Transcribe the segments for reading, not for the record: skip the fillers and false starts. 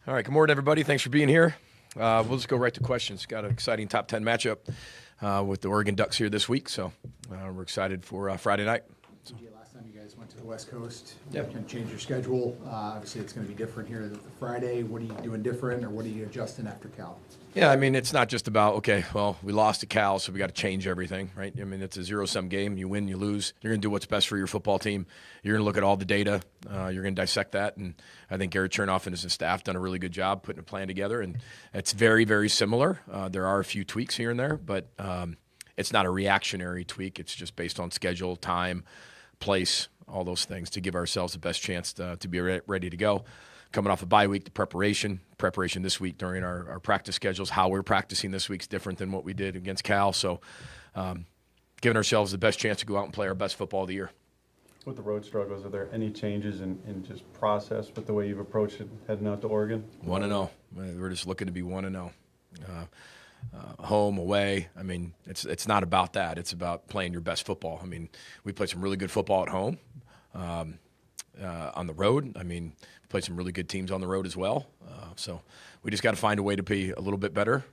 All right, good morning, everybody. Thanks for being here. We'll just go right to questions. Got an exciting top 10 matchup with the Oregon Ducks here this week, so we're excited for Friday night. Last time you guys went to the West Coast, Yep. kind of change your schedule. Obviously, it's going to be different here the Friday. What are you doing different, or what are you adjusting after Cal? Yeah, I mean, it's not just about, okay, well, we lost to Cal, so we got to change everything, right? I mean, it's a zero-sum game. You win, you lose. You're going to do what's best for your football team. You're going to look at all the data. You're going to dissect that, and I think Garrett Chernoff and his staff done a really good job putting a plan together, and it's very, very similar. There are a few tweaks here and there, but it's not a reactionary tweak. It's just based on schedule, time, place, all those things to give ourselves the best chance to be ready to go. Coming off a bye week, the preparation this week during our practice schedules, how we're practicing this week's different than what we did against Cal. So giving ourselves the best chance to go out and play our best football of the year. With the road struggles, are there any changes in just process with the way you've approached it heading out to Oregon? 1-0. We're just looking to be 1-0. Home, away. I mean, it's not about that. It's about playing your best football. I mean, we played some really good football at home. On the road, I mean, we played some really good teams on the road as well. So we just got to find a way to be a little bit better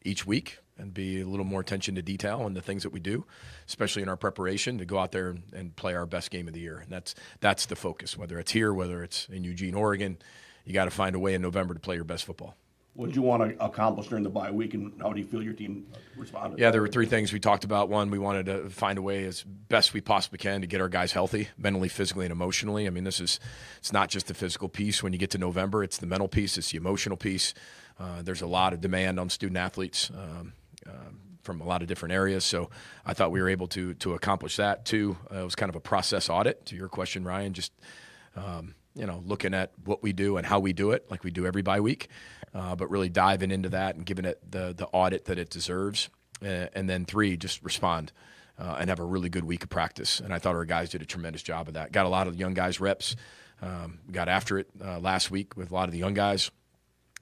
each week and be a little more attention to detail in the things that we do, especially in our preparation to go out there and play our best game of the year. And that's the focus, whether it's here, whether it's in Eugene, Oregon. You got to find a way in November to play your best football. What did you want to accomplish during the bye week, and how do you feel your team responded? Yeah, there were three things we talked about. One, we wanted to find a way as best we possibly can to get our guys healthy, mentally, physically, and emotionally. I mean, it's not just the physical piece. When you get to November, it's the mental piece, it's the emotional piece. There's a lot of demand on student athletes from a lot of different areas. So I thought we were able to accomplish that. Two, it was kind of a process audit, to your question, Ryan, just looking at what we do and how we do it, like we do every bye week, but really diving into that and giving it the audit that it deserves. And then three, just respond and have a really good week of practice. And I thought our guys did a tremendous job of that. Got a lot of young guys reps. Got after it last week with a lot of the young guys.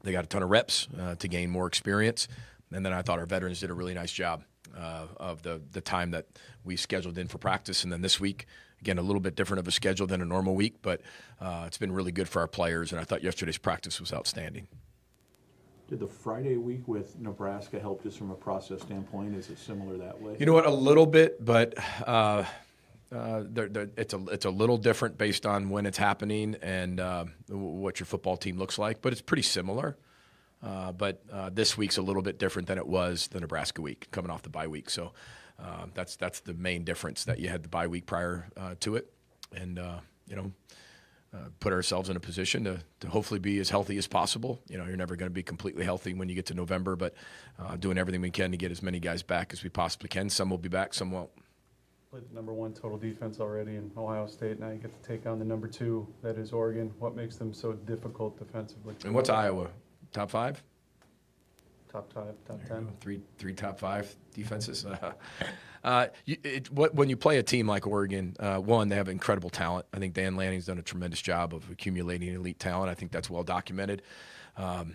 They got a ton of reps to gain more experience. And then I thought our veterans did a really nice job of the time that we scheduled in for practice. And then this week, again, a little bit different of a schedule than a normal week, but it's been really good for our players, and I thought yesterday's practice was outstanding. Did the Friday week with Nebraska help just from a process standpoint? Is it similar that way? You know what, a little bit, but it's a little different based on when it's happening and what your football team looks like, but it's pretty similar. But this week's a little bit different than it was the Nebraska week, coming off the bye week. So that's the main difference, that you had the bye week prior to it, and put ourselves in a position to hopefully be as healthy as possible. You're never going to be completely healthy when you get to November, but doing everything we can to get as many guys back as we possibly can. Some will be back, some won't. Played the number one total defense already in Ohio State. Now you get to take on the number two, that is Oregon. What makes them so difficult defensively? And what's Iowa? Top 5? Top 10. Three top 5 defenses. When you play a team like Oregon, one, they have incredible talent. I think Dan Lanning's done a tremendous job of accumulating elite talent. I think that's well documented. But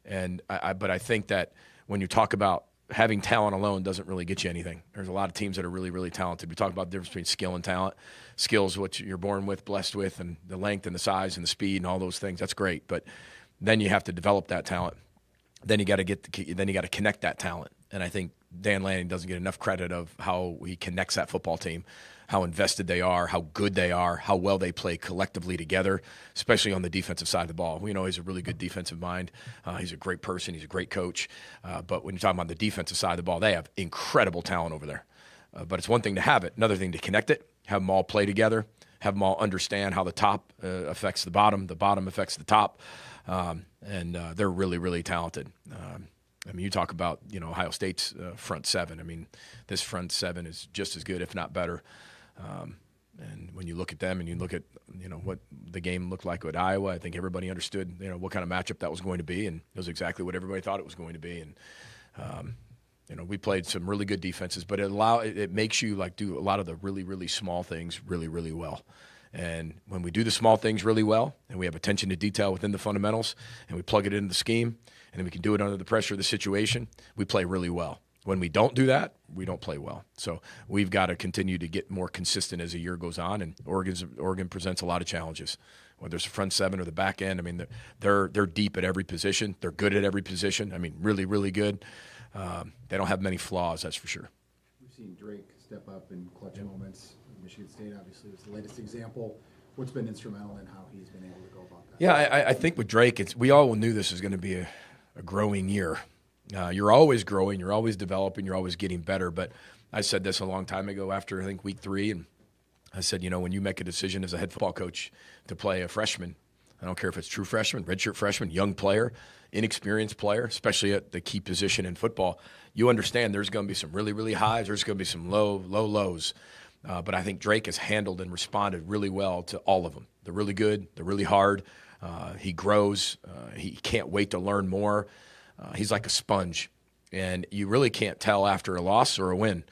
I think that when you talk about having talent alone doesn't really get you anything. There's a lot of teams that are really, really talented. We talk about the difference between skill and talent. Skill is what you're born with, blessed with, and the length and the size and the speed and all those things. That's great. But then you have to develop that talent. Then you got to connect that talent. And I think Dan Lanning doesn't get enough credit of how he connects that football team, how invested they are, how good they are, how well they play collectively together, especially on the defensive side of the ball. We know he's a really good defensive mind. He's a great person. He's a great coach. But when you're talking about the defensive side of the ball, they have incredible talent over there. But it's one thing to have it, another thing to connect it, have them all play together, have them all understand how the top affects the bottom affects the top. And they're really, really talented. I mean, you talk about, Ohio State's front seven. I mean, this front seven is just as good, if not better. And when you look at them and you look at, what the game looked like with Iowa, I think everybody understood, what kind of matchup that was going to be, and it was exactly what everybody thought it was going to be. And, we played some really good defenses, but it makes you do a lot of the really, really small things really, really well. And when we do the small things really well, and we have attention to detail within the fundamentals, and we plug it into the scheme, and then we can do it under the pressure of the situation, we play really well. When we don't do that, we don't play well. So we've got to continue to get more consistent as the year goes on, and Oregon presents a lot of challenges. whether it's the front seven or the back end. I mean, they're deep at every position. They're good at every position. I mean, really, really good. They don't have many flaws, that's for sure. We've seen Drake step up in clutch moments. Michigan State obviously was the latest example. What's been instrumental in how he's been able to go about that? Yeah, I think with Drake, we all knew this was going to be a growing year. You're always growing, you're always developing, you're always getting better. But I said this a long time ago after, I think, week 3, and I said, when you make a decision as a head football coach to play a freshman, I don't care if it's true freshman, redshirt freshman, young player, inexperienced player, especially at the key position in football, you understand there's going to be some really, really highs, there's going to be some low lows. But I think Drake has handled and responded really well to all of them. They're really good. They're really hard. He grows. He can't wait to learn more. He's like a sponge. And you really can't tell after a loss or a win.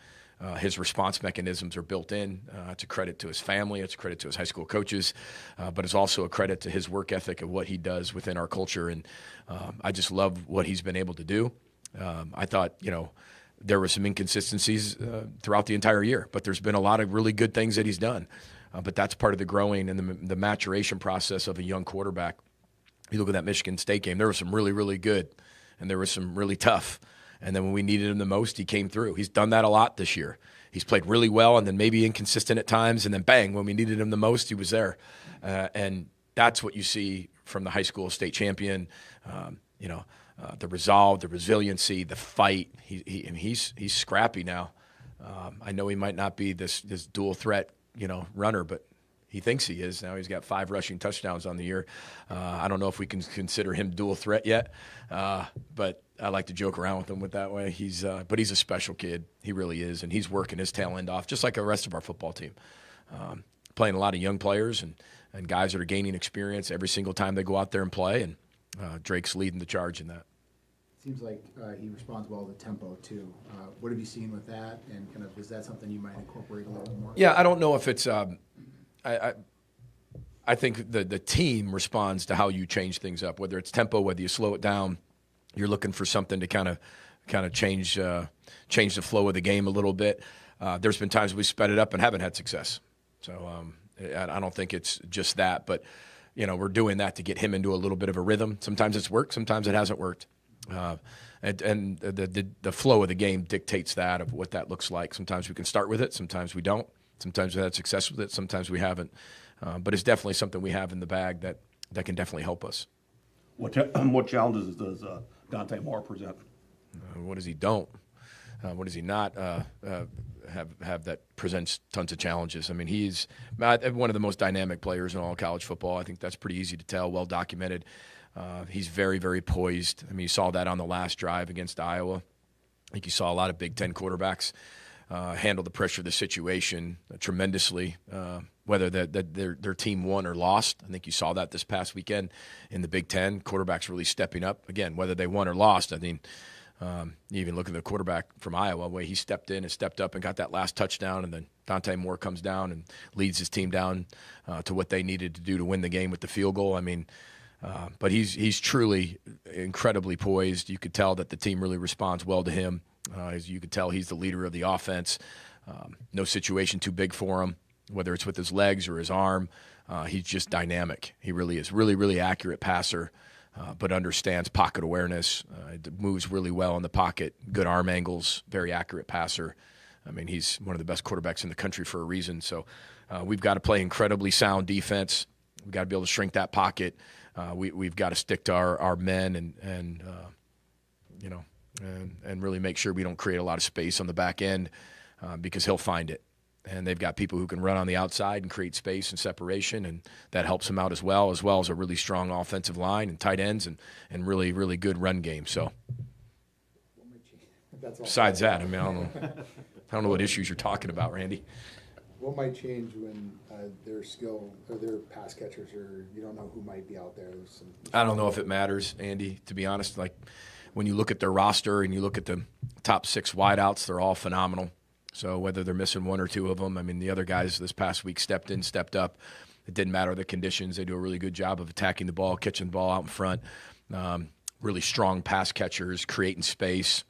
His response mechanisms are built in. It's a credit to his family. It's a credit to his high school coaches. But it's also a credit to his work ethic of what he does within our culture. And I just love what he's been able to do. I thought, there were some inconsistencies throughout the entire year, but there's been a lot of really good things that he's done. But that's part of the growing and the maturation process of a young quarterback. You look at that Michigan State game, there was some really, really good, and there was some really tough. And then when we needed him the most, he came through. He's done that a lot this year. He's played really well and then maybe inconsistent at times, and then bang, when we needed him the most, he was there. And that's what you see from the high school state champion, the resolve, the resiliency, the fight. He's scrappy now. I know he might not be this dual threat, runner, but he thinks he is. Now he's got 5 rushing touchdowns on the year. I don't know if we can consider him dual threat yet, but I like to joke around with him with that way. But he's a special kid. He really is, and he's working his tail end off, just like the rest of our football team. Playing a lot of young players and guys that are gaining experience every single time they go out there and play, and Drake's leading the charge in that. Seems like he responds well to tempo too. What have you seen with that, and kind of is that something you might incorporate a little bit more? Yeah, I don't know if it's. I think the team responds to how you change things up, whether it's tempo, whether you slow it down. You're looking for something to kind of change the flow of the game a little bit. There's been times we sped it up and haven't had success. So I don't think it's just that, but we're doing that to get him into a little bit of a rhythm. Sometimes it's worked, sometimes it hasn't worked. And the flow of the game dictates that, of what that looks like. Sometimes we can start with it, sometimes we don't. Sometimes we had success with it, sometimes we haven't. But it's definitely something we have in the bag that can definitely help us. What challenges does Dante Moore present? What does he don't? What does he not have that presents tons of challenges? I mean, he's one of the most dynamic players in all college football. I think that's pretty easy to tell, well documented. He's very, very poised. I mean, you saw that on the last drive against Iowa. I think you saw a lot of Big Ten quarterbacks handle the pressure of the situation tremendously, whether their team won or lost. I think you saw that this past weekend in the Big Ten. Quarterbacks really stepping up. Again, whether they won or lost, I mean, you even look at the quarterback from Iowa, the way he stepped in and stepped up and got that last touchdown, and then Dante Moore comes down and leads his team down to what they needed to do to win the game with the field goal. I mean, but he's truly incredibly poised. You could tell that the team really responds well to him. As you could tell, he's the leader of the offense. No situation too big for him, whether it's with his legs or his arm. He's just dynamic. He really is. Really, really accurate passer, but understands pocket awareness. Moves really well in the pocket. Good arm angles. Very accurate passer. I mean, he's one of the best quarterbacks in the country for a reason. So we've got to play incredibly sound defense. We've got to be able to shrink that pocket. We've got to stick to our men and really make sure we don't create a lot of space on the back end because he'll find it. And they've got people who can run on the outside and create space and separation, and that helps him out as well as a really strong offensive line and tight ends and really, really good run game. So besides that, I mean, I don't know what issues you're talking about, Randy. What might change when their skill or their pass catchers, or you don't know who might be out there? I don't know if it matters, Andy, to be honest. Like when you look at their roster and you look at the top 6 wideouts, they're all phenomenal. So whether they're missing one or two of them, I mean, the other guys this past week stepped in, stepped up. It didn't matter the conditions. They do a really good job of attacking the ball, catching the ball out in front. Really strong pass catchers, creating space,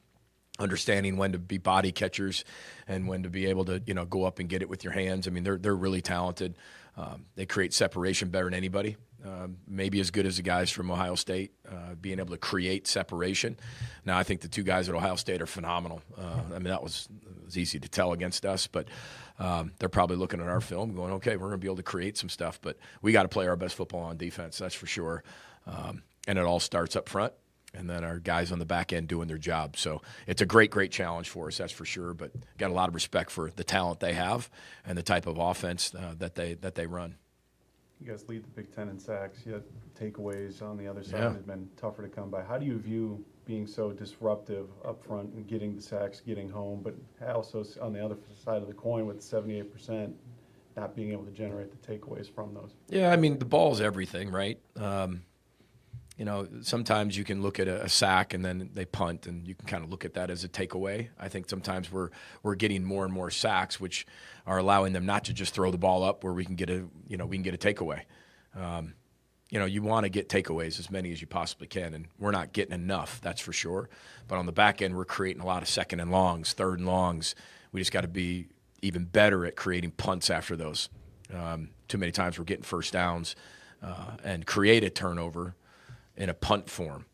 understanding when to be body catchers and when to be able to, go up and get it with your hands. I mean, they're really talented. They create separation better than anybody. maybe as good as the guys from Ohio State, being able to create separation. Now, I think the two guys at Ohio State are phenomenal. I mean, it was easy to tell against us, but they're probably looking at our film going, okay, we're going to be able to create some stuff, but we got to play our best football on defense, that's for sure. And it all starts up front, and then our guys on the back end doing their job. So it's a great, great challenge for us, that's for sure, but got a lot of respect for the talent they have and the type of offense that they run. You guys lead the Big Ten in sacks, yet takeaways on the other side Yeah. have been tougher to come by. How do you view being so disruptive up front and getting the sacks, getting home, but also on the other side of the coin with 78% not being able to generate the takeaways from those? Yeah, I mean, the ball's everything, right? Sometimes you can look at a sack and then they punt, and you can kind of look at that as a takeaway. I think sometimes we're getting more and more sacks, which are allowing them not to just throw the ball up where we can get a takeaway. You want to get takeaways, as many as you possibly can, and we're not getting enough, that's for sure. But on the back end, we're creating a lot of second and longs, third and longs. We just got to be even better at creating punts after those. Too many times we're getting first downs and create a turnover in a punt form,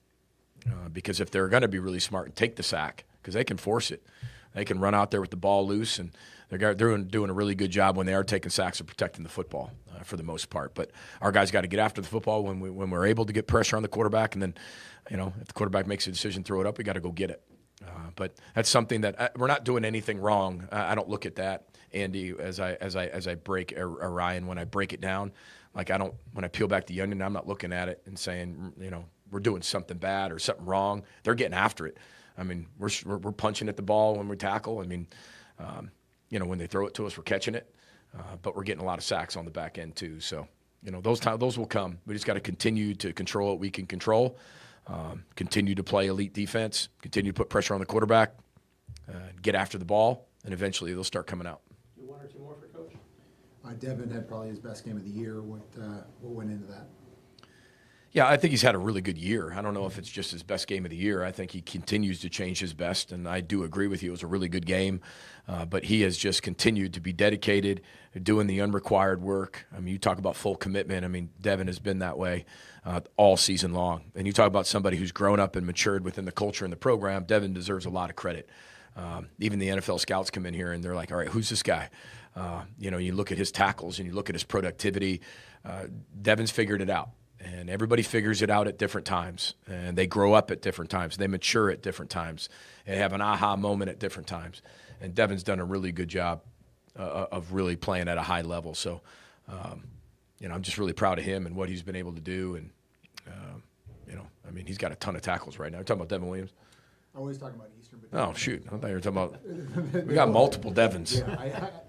because if they're going to be really smart and take the sack, because they can force it, they can run out there with the ball loose, and they're doing a really good job when they are taking sacks of protecting the football for the most part. But our guys got to get after the football when we're able to get pressure on the quarterback, and then if the quarterback makes a decision, throw it up, we got to go get it. But that's something that we're not doing anything wrong. I don't look at that, Andy, as I break or Ryan, when I break it down. Like when I peel back the onion, I'm not looking at it and saying, we're doing something bad or something wrong. They're getting after it. I mean, we're punching at the ball when we tackle. I mean, when they throw it to us, we're catching it. But we're getting a lot of sacks on the back end too. So, those will come. We just got to continue to control what we can control, continue to play elite defense, continue to put pressure on the quarterback, get after the ball, and eventually they'll start coming out. One or two more for Coach? Devin had probably his best game of the year. What went into that? Yeah, I think he's had a really good year. I don't know if it's just his best game of the year. I think he continues to change his best, and I do agree with you. It was a really good game, but he has just continued to be dedicated, doing the unrequired work. I mean, you talk about full commitment. I mean, Devin has been that way all season long. And you talk about somebody who's grown up and matured within the culture and the program. Devin deserves a lot of credit. Even the NFL scouts come in here and they're like, all right, who's this guy? You look at his tackles and you look at his productivity. Devin's figured it out. And everybody figures it out at different times. And they grow up at different times. They mature at different times. They have an aha moment at different times. And Devin's done a really good job of really playing at a high level. So, I'm just really proud of him and what he's been able to do. And, he's got a ton of tackles right now. You're talking about Devin Williams? I always talking about Eastern. But Oh, shoot. I thought you were talking about – we got multiple Devins. Yeah,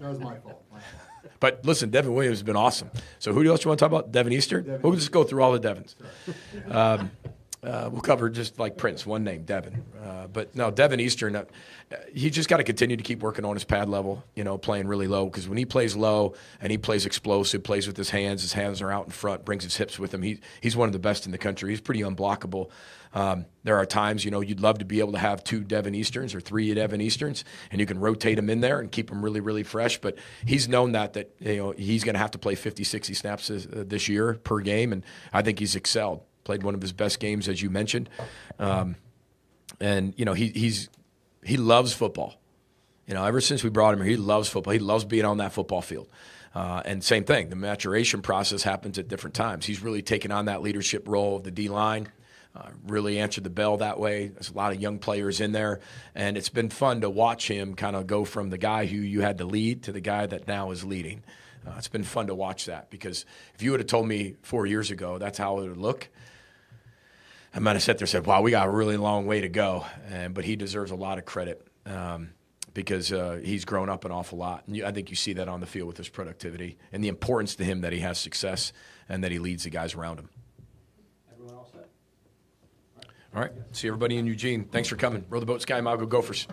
that was my fault. But listen, Devin Williams has been awesome. So who else you want to talk about? Devin Eastern? We'll just go through all the Devins. We'll cover just like Prince, one name, Devin. But no, Devin Eastern, he just got to continue to keep working on his pad level, playing really low. Because when he plays low and he plays explosive, plays with his hands are out in front, brings his hips with him. He's one of the best in the country. He's pretty unblockable. There are times, you'd love to be able to have 2 Devin Easterns or 3 Devin Easterns, and you can rotate them in there and keep them really, really fresh. But he's known that he's going to have to play 50, 60 snaps this year per game, and I think he's excelled. Played one of his best games, as you mentioned. He loves football. Ever since we brought him here, he loves football. He loves being on that football field. And same thing, the maturation process happens at different times. He's really taken on that leadership role of the D-line, really answered the bell that way. There's a lot of young players in there, and it's been fun to watch him kind of go from the guy who you had to lead to the guy that now is leading. It's been fun to watch that, because if you would have told me 4 years ago that's how it would look, I might have sat there and said, wow, we got a really long way to go. But he deserves a lot of credit because he's grown up an awful lot. And I think you see that on the field with his productivity and the importance to him that he has success and that he leads the guys around him. Everyone all set? All right. See everybody in Eugene. Thanks for coming. Row the boat, Sky Mago Gophers.